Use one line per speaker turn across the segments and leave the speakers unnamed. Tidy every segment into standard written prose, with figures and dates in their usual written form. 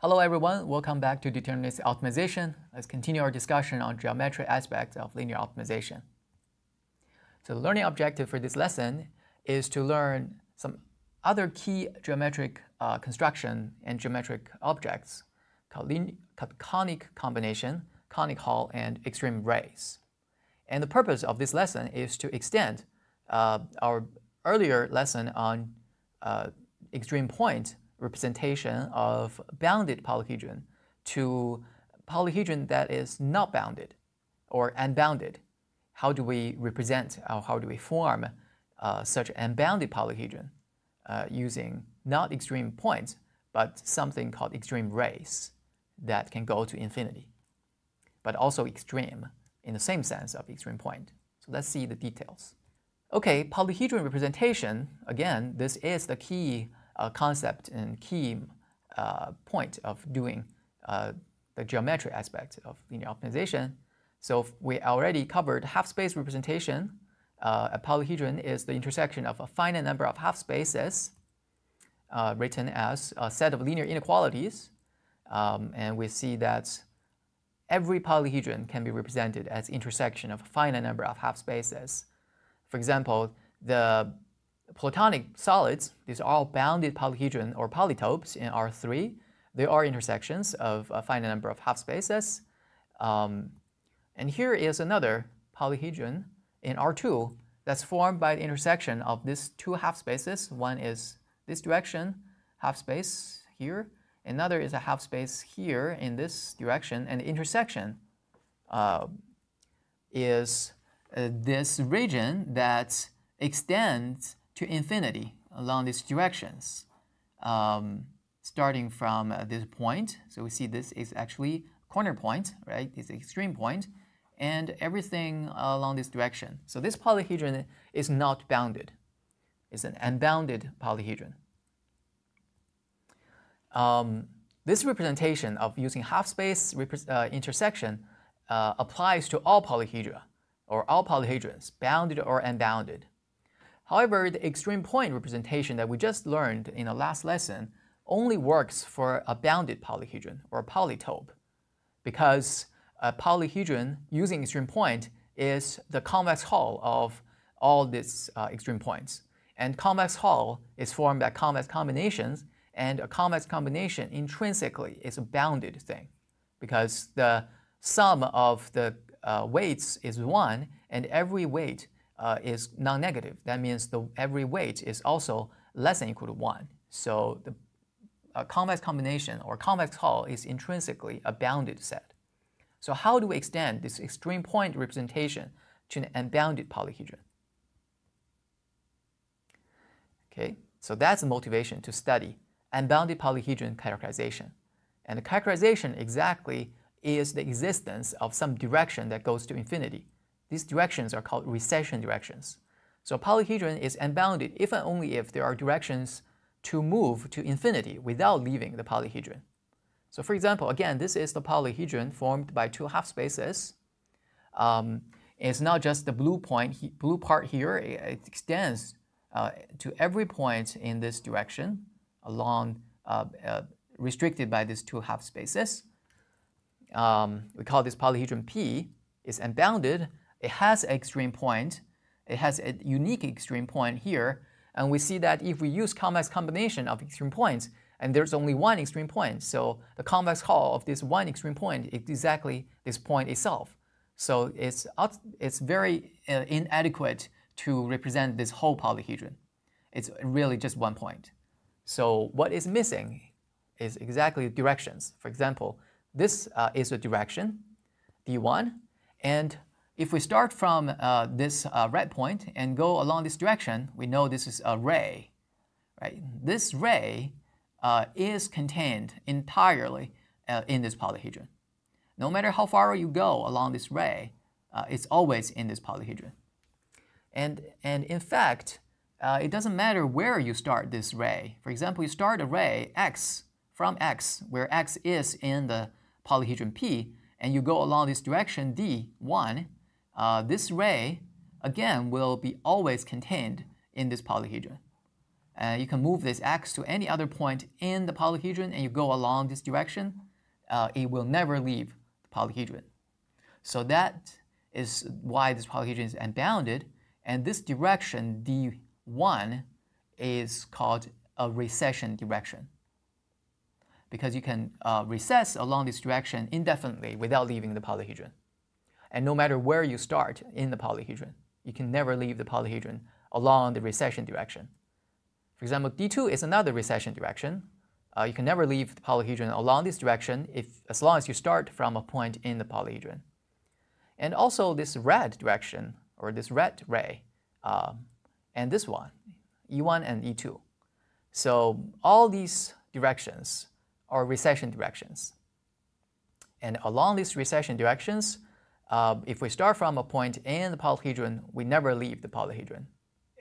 Hello everyone, welcome back to deterministic optimization. Let's continue our discussion on geometric aspects of linear optimization. So the learning objective for this lesson is to learn some other key geometric construction and geometric objects called conic combination, conic hull, and extreme rays. And the purpose of this lesson is to extend our earlier lesson on extreme point representation of bounded polyhedron to polyhedron that is not bounded or unbounded. How do we represent or how do we form such unbounded polyhedron using not extreme points but something called extreme rays that can go to infinity, but also extreme in the same sense of extreme point. So let's see the details. Okay, polyhedron representation, again, this is the key concept and key point of doing the geometric aspect of linear optimization. So we already covered half-space representation. A polyhedron is the intersection of a finite number of half-spaces written as a set of linear inequalities. And we see that every polyhedron can be represented as intersection of a finite number of half-spaces. For example, the Platonic solids, these are all bounded polyhedron or polytopes in R3. They are intersections of a finite number of half-spaces. And here is another polyhedron in R2 that's formed by the intersection of these two half-spaces. One is this direction, half-space here. Another is a half-space here in this direction. And the intersection is this region that extends to infinity along these directions, starting from this point. So we see this is actually corner point, right? It's extreme point, and everything along this direction. So this polyhedron is not bounded. It's an unbounded polyhedron. This representation of using half-space intersection applies to all polyhedra, or all polyhedrons, bounded or unbounded. However, the extreme point representation that we just learned in the last lesson only works for a bounded polyhedron or a polytope, because a polyhedron using extreme point is the convex hull of all these extreme points. And convex hull is formed by convex combinations, and a convex combination intrinsically is a bounded thing, because the sum of the weights is 1, and every weight is non-negative. That means every weight is also less than or equal to 1. So the convex combination or convex hull is intrinsically a bounded set. So how do we extend this extreme point representation to an unbounded polyhedron? Okay, so that's the motivation to study unbounded polyhedron characterization. And the characterization exactly is the existence of some direction that goes to infinity. These directions are called recession directions. So a polyhedron is unbounded if and only if there are directions to move to infinity without leaving the polyhedron. So for example, again, this is the polyhedron formed by two half-spaces. It's not just the blue part here. It extends to every point in this direction along, restricted by these two half-spaces. We call this polyhedron P. It's unbounded. It has an extreme point. It has a unique extreme point here. And we see that if we use convex combination of extreme points, and there's only one extreme point, so the convex hull of this one extreme point is exactly this point itself. So it's very inadequate to represent this whole polyhedron. It's really just one point. So what is missing is exactly directions. For example, this is a direction, D1, and if we start from this red point and go along this direction, we know this is a ray, right? This ray is contained entirely in this polyhedron. No matter how far you go along this ray, it's always in this polyhedron. And in fact, it doesn't matter where you start this ray. For example, you start a ray X from X, where X is in the polyhedron P, and you go along this direction D1, this ray, again, will be always contained in this polyhedron. you can move this x to any other point in the polyhedron and you go along this direction, it will never leave the polyhedron. So that is why this polyhedron is unbounded, and this direction D1 is called a recession direction, because you can recess along this direction indefinitely without leaving the polyhedron. And no matter where you start in the polyhedron, you can never leave the polyhedron along the recession direction. For example, D2 is another recession direction. You can never leave the polyhedron along this direction as long as you start from a point in the polyhedron. And also this red direction, or this red ray, and this one, E1 and E2. So all these directions are recession directions. And along these recession directions, if we start from a point in the polyhedron, we never leave the polyhedron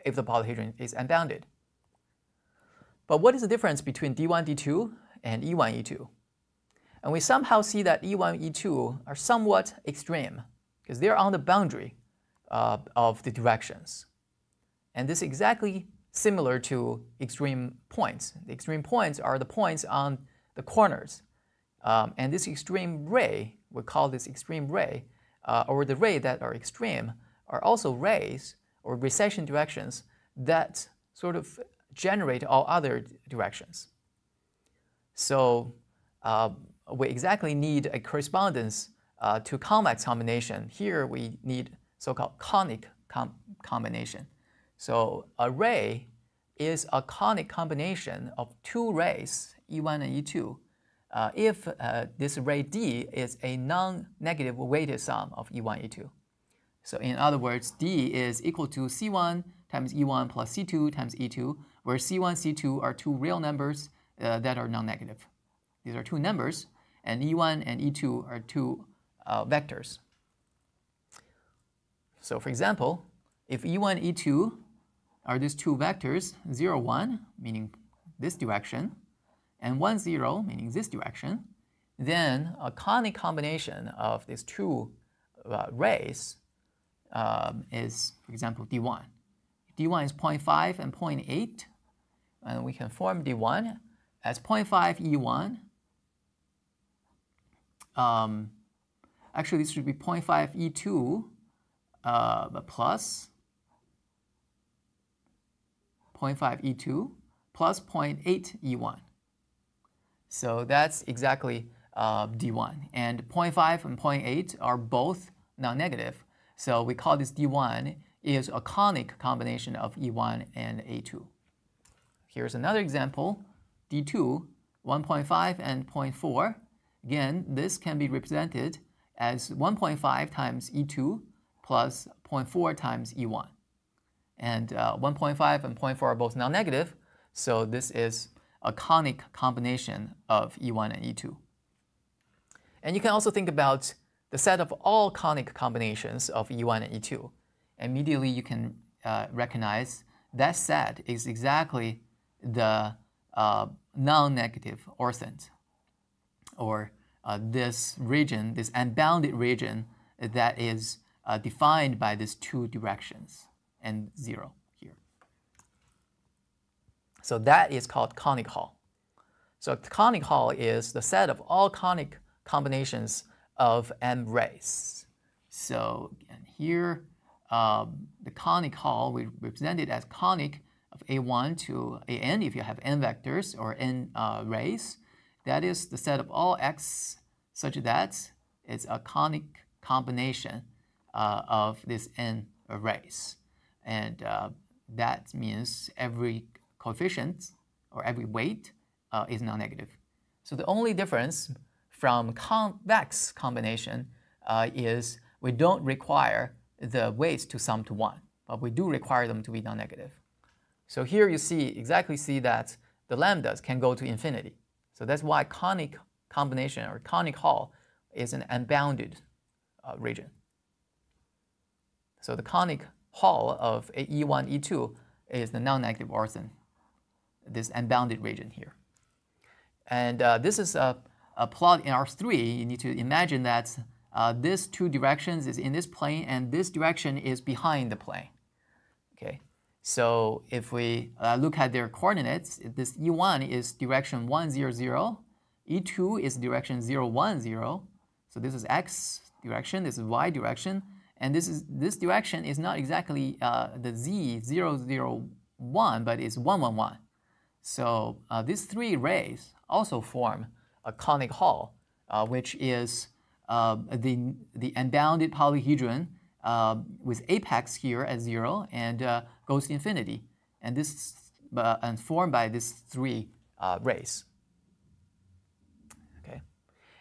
if the polyhedron is unbounded. But what is the difference between D1, D2 and E1, E2? And we somehow see that E1, E2 are somewhat extreme because they're on the boundary of the directions. And this is exactly similar to extreme points. The extreme points are the points on the corners. And this extreme ray, we call this extreme ray, or the ray that are extreme, are also rays or recession directions that sort of generate all other directions. So we exactly need a correspondence to convex combination. Here we need so-called conic combination. So a ray is a conic combination of two rays, E1 and E2, if this ray D is a non-negative weighted sum of E1, E2. So in other words, D is equal to C1 times E1 plus C2 times E2, where C1, C2 are two real numbers that are non-negative. These are two numbers, and E1 and E2 are two vectors. So for example, if E1, E2 are these two vectors, 0, 1, meaning this direction, and 1, 0, meaning this direction, then a conic combination of these two rays is, for example, D1. D1 is 0.5 and 0.8, and we can form D1 as 0.5 E1. Actually, this should be 0.5 E2 plus 0.5 E2 plus 0.8 E1. So that's exactly D1. And 0.5 and 0.8 are both non-negative. So we call this D1 is a conic combination of E1 and A2. Here's another example, D2, 1.5 and 0.4. Again, this can be represented as 1.5 times E2 plus 0.4 times E1. And 1.5 and 0.4 are both non-negative, so this is a conic combination of E1 and E2. And you can also think about the set of all conic combinations of E1 and E2. Immediately you can recognize that set is exactly the non-negative orthant, or this region, this unbounded region that is defined by these two directions and 0 here. So that is called conic Hall. So conic Hall is the set of all conic combinations of m rays. So again, here the conic Hall we represent it as conic of A1 to AN if you have n vectors or n rays. That is the set of all x such that it's a conic combination of this n rays. And that means every coefficient or every weight is non-negative. So the only difference from convex combination is we don't require the weights to sum to 1, but we do require them to be non-negative. So here you exactly see that the lambdas can go to infinity. So that's why conic combination or conic Hall is an unbounded region. So the conic Hall of E1, E2 is the non-negative orthant, this unbounded region here. And this is a plot in R3. You need to imagine that this two directions is in this plane and this direction is behind the plane. Okay, So if we look at their coordinates, this E1 is direction 1, 0, 0. E2 is direction 0, 1, 0. So this is x direction, this is y direction. And this direction is not exactly the z 0, 0, 1, but it's 1, 1, 1. So these three rays also form a conic hull, which is the unbounded polyhedron with apex here at 0 and goes to infinity. And this and formed by these three rays. Okay,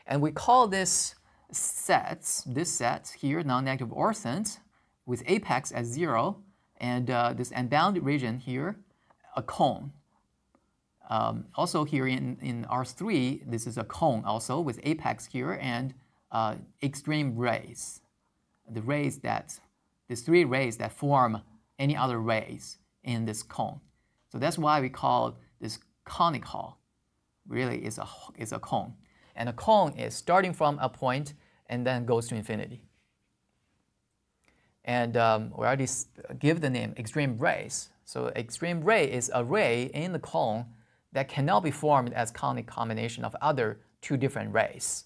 and we call this set here non-negative orthant with apex at 0 and this unbounded region here a cone. Also here in R3, this is a cone also with apex here and extreme rays. These three rays that form any other rays in this cone. So that's why we call this conic hull. Really is a cone. And a cone is starting from a point and then goes to infinity. And we already give the name extreme rays. So extreme ray is a ray in the cone that cannot be formed as conic combination of other two different rays.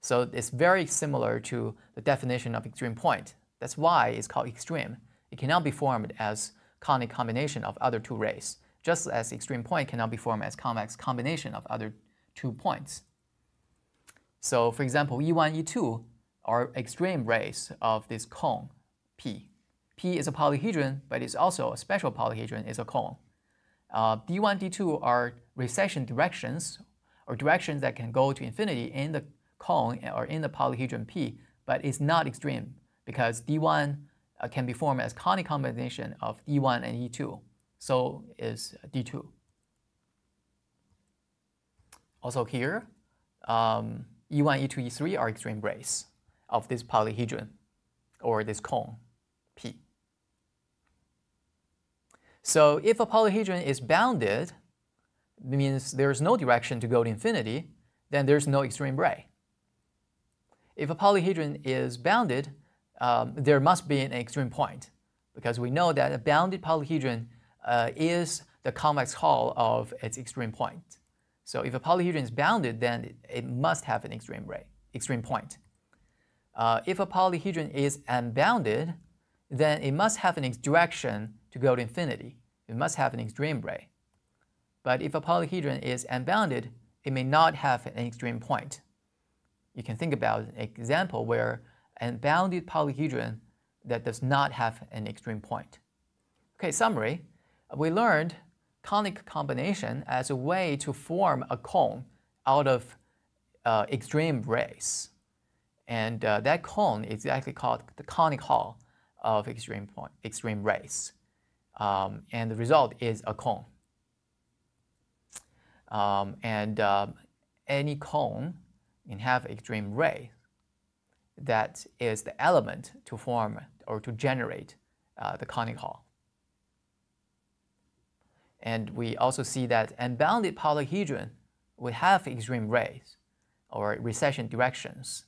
So it's very similar to the definition of extreme point. That's why it's called extreme. It cannot be formed as conic combination of other two rays, just as extreme point cannot be formed as convex combination of other two points. So for example, E1, E2 are extreme rays of this cone, P. P is a polyhedron, but it's also a special polyhedron, it's a cone. D1, D2 are recession directions, or directions that can go to infinity in the cone or in the polyhedron P, but it's not extreme because D1 can be formed as conic combination of E1 and E2. So is D2. Also here, E1, E2, E3 are extreme rays of this polyhedron or this cone P. So if a polyhedron is bounded, means there's no direction to go to infinity, then there's no extreme ray. If a polyhedron is bounded, there must be an extreme point, because we know that a bounded polyhedron is the convex hull of its extreme point. So if a polyhedron is bounded, then it must have an extreme point. If a polyhedron is unbounded, then it must have an direction to go to infinity. It must have an extreme ray. But if a polyhedron is unbounded, it may not have an extreme point. You can think about an example where an unbounded polyhedron that does not have an extreme point. Okay, summary. We learned conic combination as a way to form a cone out of extreme rays. And that cone is actually called the conic hull of extreme rays. And the result is a cone. Any cone can have extreme ray that is the element to form or to generate the conic hull. And we also see that unbounded polyhedron would have extreme rays or recession directions